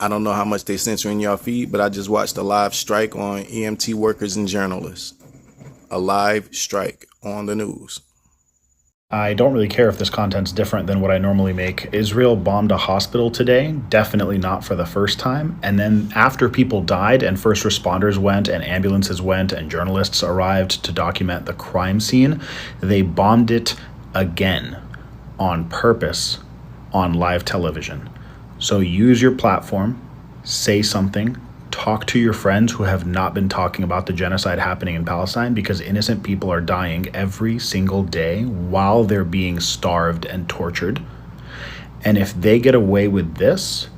I don't know how much they censor in your feed, but I just watched a live strike on EMT workers and journalists. A live strike on the news. I don't really care if this content's different than what I normally make. Israel bombed a hospital today, definitely not for the first time. And then after people died and first responders went and ambulances went and journalists arrived to document the crime scene, they bombed it again on purpose on live television. So use your platform, say something, talk to your friends who have not been talking about the genocide happening in Palestine, because innocent people are dying every single day while they're being starved and tortured. And if they get away with this,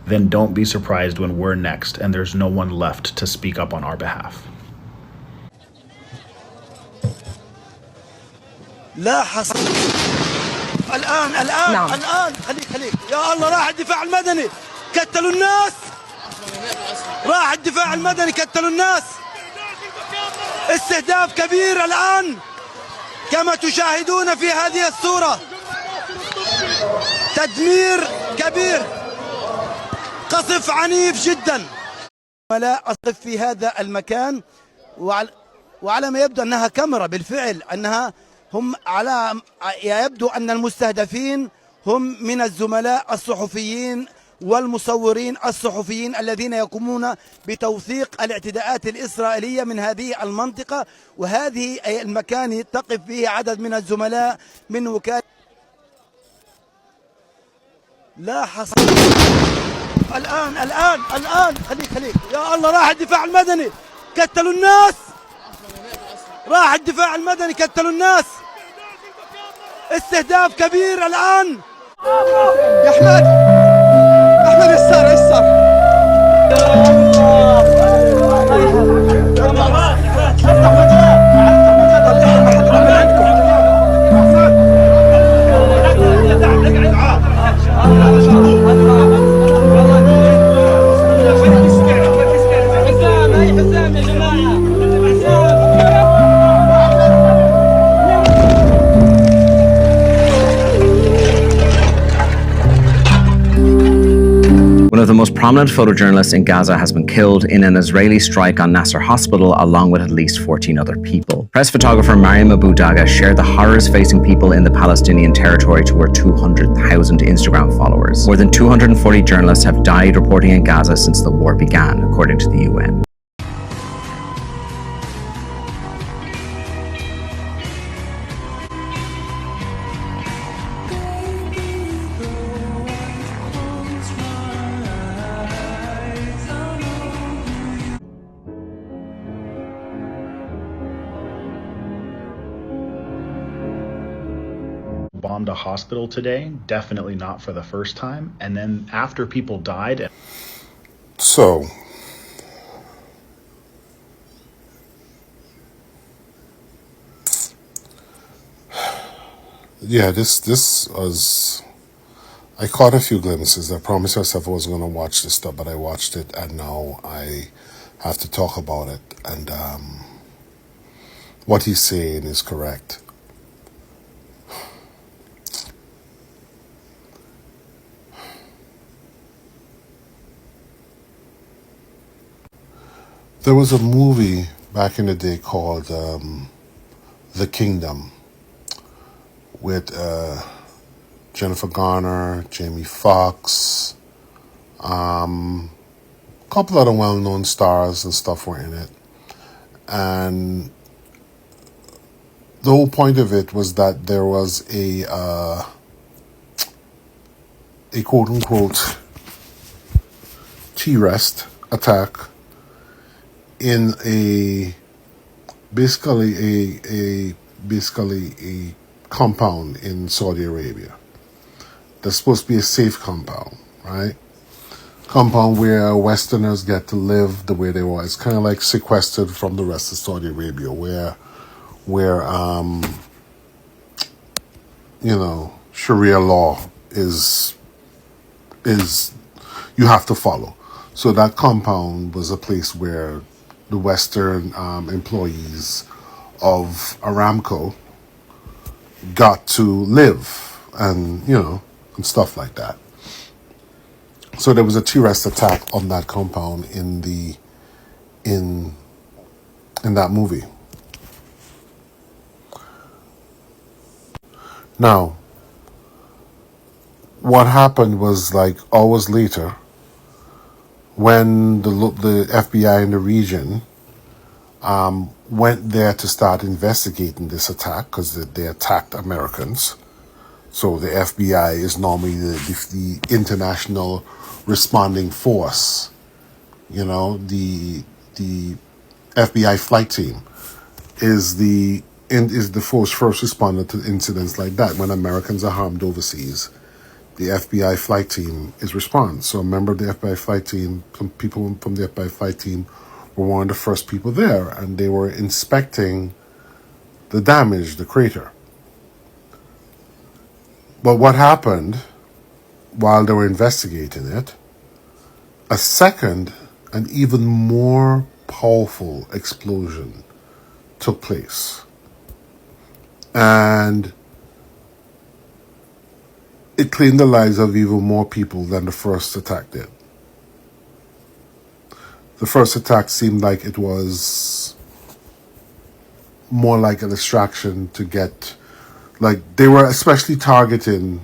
then don't be surprised when we're next and there's no one left to speak up on our behalf. لا حصل الآن خليك يا الله راح الدفاع المدني قتلوا الناس راح الدفاع المدني قتلوا الناس استهداف كبير الآن كما تشاهدون في هذه الصورة تدمير كبير قصف عنيف جدا لا أقف في هذا المكان وعلى ما يبدو أنها كاميرا بالفعل أنها هم يبدو أن المستهدفين هم من الزملاء الصحفيين والمصورين الصحفيين الذين يقومون بتوثيق الاعتداءات الإسرائيلية من هذه المنطقة، وهذه المكان تقف فيه عدد من الزملاء من وكالة. لا حصل الآن خليك يا الله راح الدفاع المدني قتلوا الناس راح الدفاع المدني قتلوا الناس استهداف كبير الآن يا أحمد يسار One of the most prominent photojournalists in Gaza has been killed in an Israeli strike on Nasser Hospital, along with at least 14 other people. Press photographer Mariam Abu Daga shared the horrors facing people in the Palestinian territory to her 200,000 Instagram followers. More than 240 journalists have died reporting in Gaza since the war began, according to the UN. Bombed a hospital today, definitely not for the first time. And then after people died. So, yeah, this was, I caught a few glimpses. I promised myself I wasn't going to watch this stuff, but I watched it, and now I have to talk about it. And what he's saying is correct. There was a movie back in the day called The Kingdom with Jennifer Garner, Jamie Foxx, a couple other well-known stars and stuff were in it. And the whole point of it was that there was a quote-unquote terrorist attack in basically a compound in Saudi Arabia. That's supposed to be a safe compound, right? Compound where Westerners get to live the way they want. It's kind of like sequestered from the rest of Saudi Arabia, where Sharia law is you have to follow. So that compound was a place where the Western employees of Aramco got to live and stuff like that. So there was a terrorist attack on that compound in that movie. Now, what happened was like hours later, when the FBI in the region went there to start investigating this attack because they attacked Americans. So the FBI is normally the international responding force. You know, the FBI flight team is the force first responder to incidents like that. When Americans are harmed overseas, the FBI flight team is response. So a member of the FBI flight team, some people from the FBI flight team were one of the first people there, and they were inspecting the damage, the crater. But what happened while they were investigating it, a second and even more powerful explosion took place. And it claimed the lives of even more people than the first attack did. The first attack seemed like it was more like a distraction to get, like they were especially targeting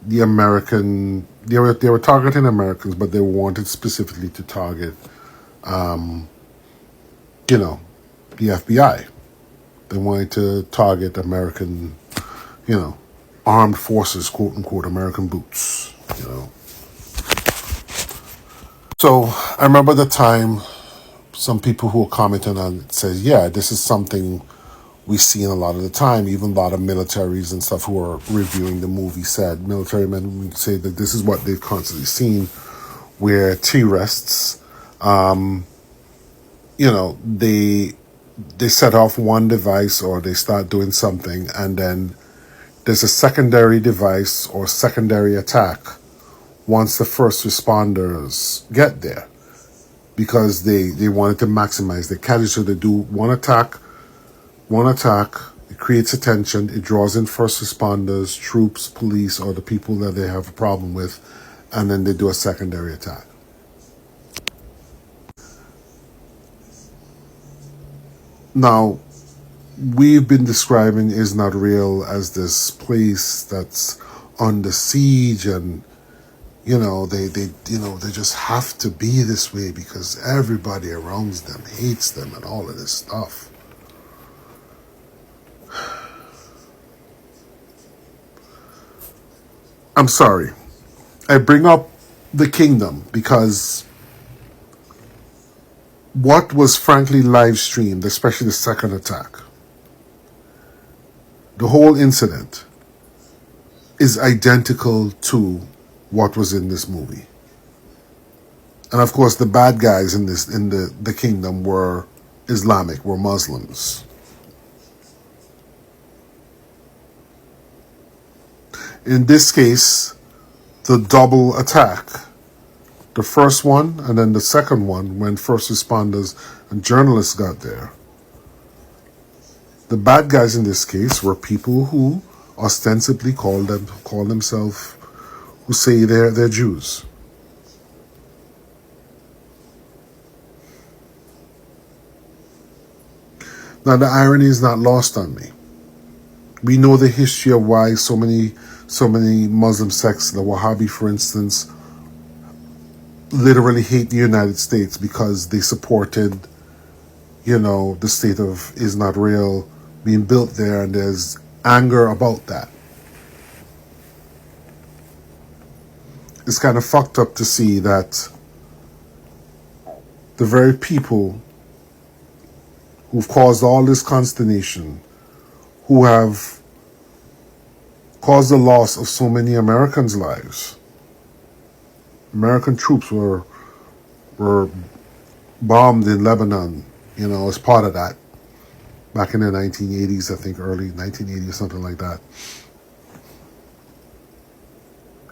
the American. They were targeting Americans, but they wanted specifically to target, the FBI. They wanted to target American, armed forces, quote unquote, American boots, So I remember the time some people who were commenting on it said, yeah, this is something we see in a lot of the time. Even a lot of militaries and stuff who are reviewing the movie said, military men would say that this is what they've constantly seen, where terrorists, they set off one device or they start doing something, and then there's a secondary device or secondary attack once the first responders get there, because they wanted to maximize the casualties. So they do one attack, it creates attention, it draws in first responders, troops, police, or the people that they have a problem with, and then they do a secondary attack. Now, we've been describing Is Not Real as this place that's under siege, and they just have to be this way because everybody around them hates them and all of this stuff. I'm sorry. I bring up the kingdom because what was frankly live streamed, especially the second attack, the whole incident is identical to what was in this movie. And of course, the bad guys in the kingdom were Islamic, were Muslims. In this case, the double attack, the first one and then the second one, when first responders and journalists got there. The bad guys in this case were people who ostensibly call themselves, who say they're Jews. Now the irony is not lost on me. We know the history of why so many Muslim sects, the Wahhabi for instance, literally hate the United States because they supported, the state of Is Not Real being built there, and there's anger about that. It's kind of fucked up to see that the very people who've caused all this consternation, who have caused the loss of so many Americans' lives. American troops were bombed in Lebanon, as part of that, back in the 1980s, I think, early 1980s, something like that,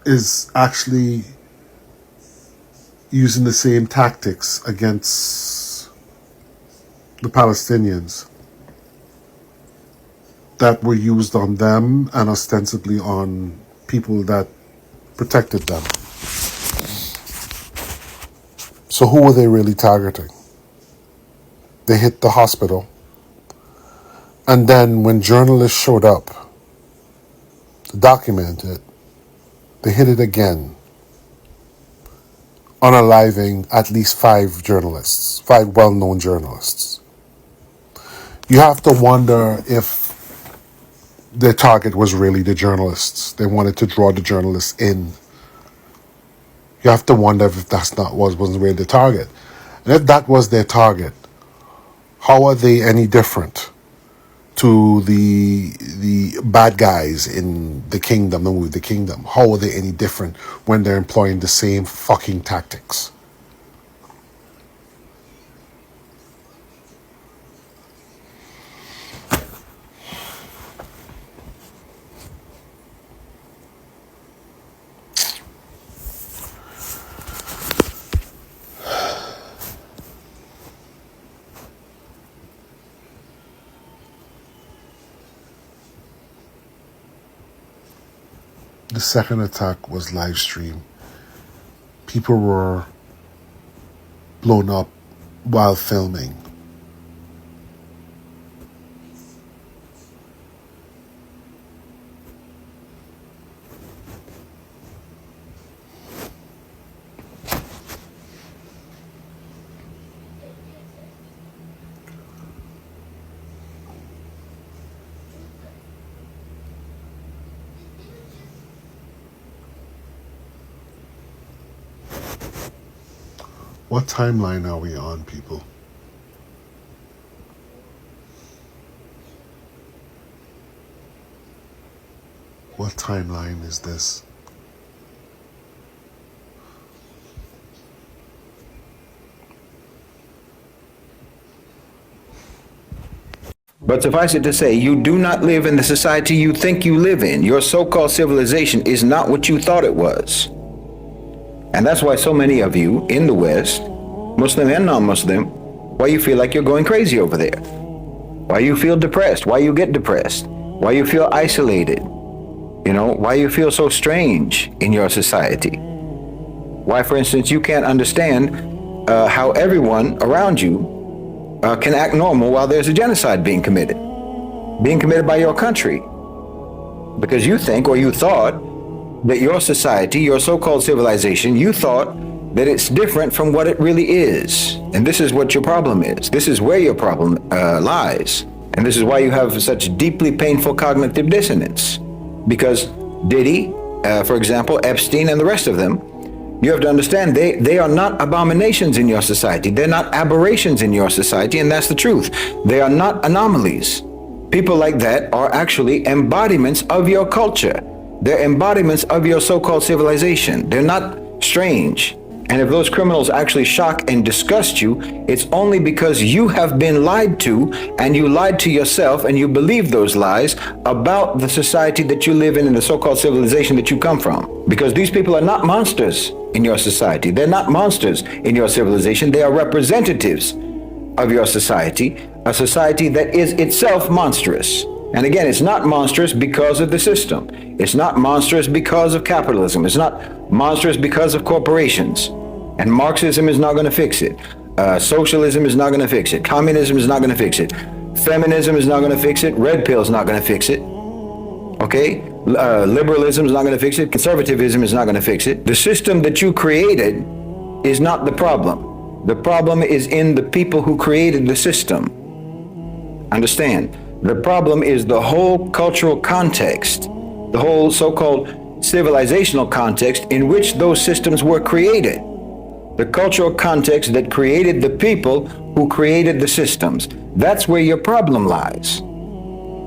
is actually using the same tactics against the Palestinians that were used on them and ostensibly on people that protected them. So who were they really targeting? They hit the hospital. And then when journalists showed up to document it, they hit it again, unaliving at least 5 journalists, 5 well-known journalists. You have to wonder if their target was really the journalists. They wanted to draw the journalists in. You have to wonder if wasn't really the target. And if that was their target, how are they any different to the bad guys in the Kingdom, the movie The Kingdom? How are they any different when they're employing the same fucking tactics? The second attack was live stream. People were blown up while filming. What timeline are we on, people? What timeline is this? But suffice it to say, you do not live in the society you think you live in. Your so-called civilization is not what you thought it was. And that's why so many of you in the West, Muslim and non-Muslim, why you feel like you're going crazy over there. Why you feel depressed, why you get depressed, why you feel isolated, why you feel so strange in your society. Why, for instance, you can't understand how everyone around you can act normal while there's a genocide being committed by your country. Because you think, or you thought, that your society, your so-called civilization, you thought that it's different from what it really is. And this is what your problem is. This is where your problem lies. And this is why you have such deeply painful cognitive dissonance. Because Diddy, for example, Epstein and the rest of them, you have to understand they are not abominations in your society. They're not aberrations in your society, and that's the truth. They are not anomalies. People like that are actually embodiments of your culture. They're embodiments of your so-called civilization. They're not strange. And if those criminals actually shock and disgust you, it's only because you have been lied to, and you lied to yourself, and you believe those lies about the society that you live in and the so-called civilization that you come from. Because these people are not monsters in your society. They're not monsters in your civilization. They are representatives of your society, a society that is itself monstrous. And again, it's not monstrous because of the system. It's not monstrous because of capitalism. It's not monstrous because of corporations. And Marxism is not going to fix it. Socialism is not going to fix it. Communism is not going to fix it. Feminism is not going to fix it. Red pill is not going to fix it. Okay? Liberalism is not going to fix it. Conservatism is not going to fix it. The system that you created is not the problem. The problem is in the people who created the system. Understand? The problem is the whole cultural context, the whole so-called civilizational context in which those systems were created. The cultural context that created the people who created the systems. That's where your problem lies.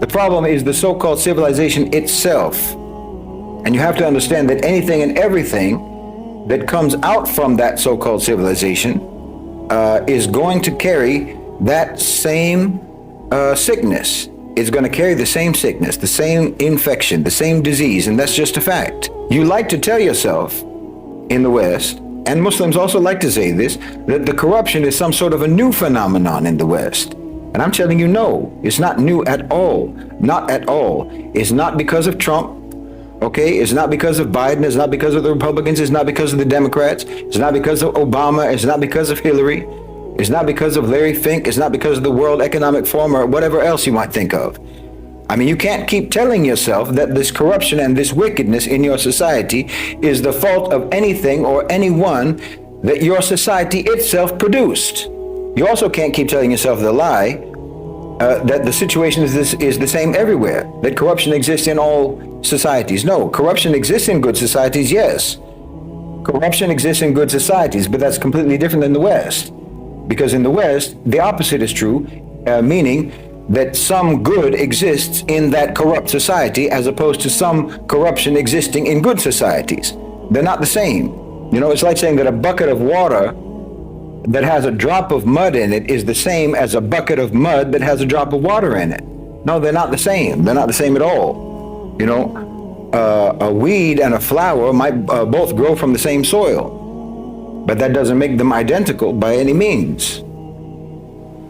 The problem is the so-called civilization itself. And you have to understand that anything and everything that comes out from that so-called civilization is going to carry that same sickness. It's going to carry the same sickness, the same infection, the same disease, and that's just a fact. You like to tell yourself in the West, and Muslims also like to say this, that the corruption is some sort of a new phenomenon in the West. And I'm telling you, no, it's not new at all. Not at all. It's not because of Trump. Okay, it's not because of Biden, it's not because of the Republicans, it's not because of the Democrats, it's not because of Obama, it's not because of Hillary, it's not because of Larry Fink, it's not because of the World Economic Forum or whatever else you might think of. I mean, you can't keep telling yourself that this corruption and this wickedness in your society is the fault of anything or anyone that your society itself produced. You also can't keep telling yourself the lie that the situation is the same everywhere, that corruption exists in all societies. No, corruption exists in good societies, yes. Corruption exists in good societies, but that's completely different than the West. Because in the West, the opposite is true, meaning that some good exists in that corrupt society as opposed to some corruption existing in good societies. They're not the same. You know, it's like saying that a bucket of water that has a drop of mud in it is the same as a bucket of mud that has a drop of water in it. No, they're not the same. They're not the same at all. You know, a weed and a flower might both grow from the same soil, but that doesn't make them identical by any means.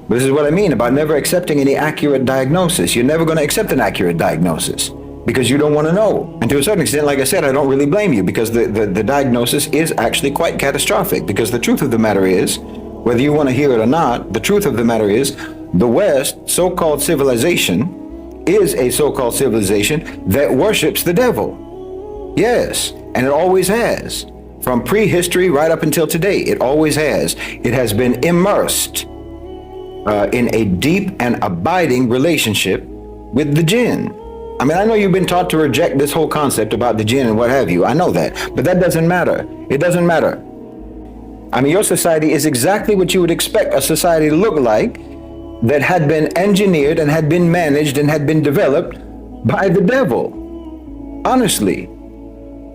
This is what I mean about never accepting any accurate diagnosis. You're never going to accept an accurate diagnosis because you don't want to know. And to a certain extent, like I said, I don't really blame you because the diagnosis is actually quite catastrophic, because the truth of the matter is, whether you want to hear it or not, the truth of the matter is the West, so-called civilization, is a so-called civilization that worships the devil. Yes, and it always has. From prehistory right up until today, it always has. It has been immersed in a deep and abiding relationship with the jinn. I mean, I know you've been taught to reject this whole concept about the jinn and what have you. I know that, but that doesn't matter. It doesn't matter. I mean, your society is exactly what you would expect a society to look like that had been engineered and had been managed and had been developed by the devil. Honestly,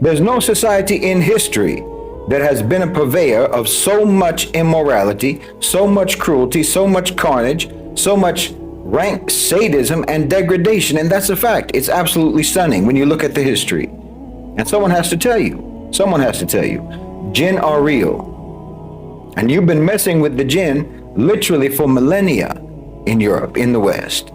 there's no society in history that has been a purveyor of so much immorality, so much cruelty, so much carnage, so much rank sadism and degradation. And that's a fact. It's absolutely stunning when you look at the history. And someone has to tell you, jinn are real. And you've been messing with the jinn literally for millennia in Europe, in the West.